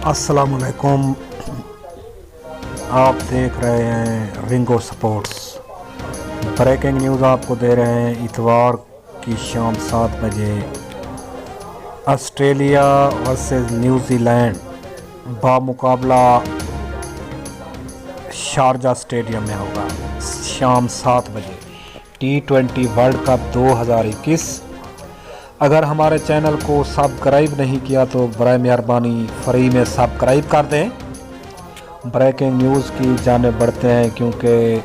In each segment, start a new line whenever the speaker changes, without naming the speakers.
अस्सलामुअलैकुम। आप देख रहे हैं रिंगो स्पोर्ट्स। ब्रेकिंग न्यूज़ आपको दे रहे हैं। इतवार की शाम 7 बजे ऑस्ट्रेलिया वर्सेस न्यूजीलैंड बामुकाबला शारजा स्टेडियम में होगा शाम 7 बजे। T20 world cup 2021। अगर हमारे चैनल को सब्सक्राइब नहीं किया तो बराए मेहरबानी फ्री में सब्सक्राइब कर दें। ब्रेकिंग न्यूज़ की जानिब बढ़ते हैं, क्योंकि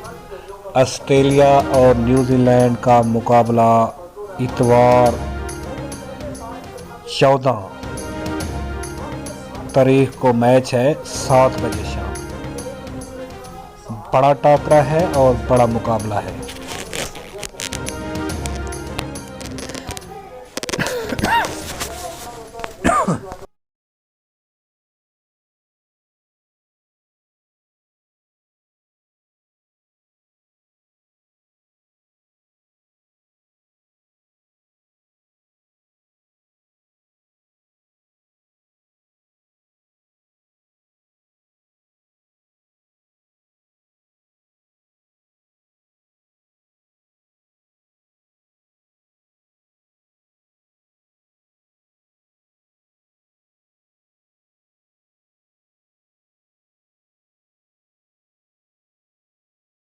ऑस्ट्रेलिया और न्यूजीलैंड का मुकाबला इतवार 14 तारीख को मैच है 7 बजे शाम। बड़ा टाकरा है और बड़ा मुकाबला है।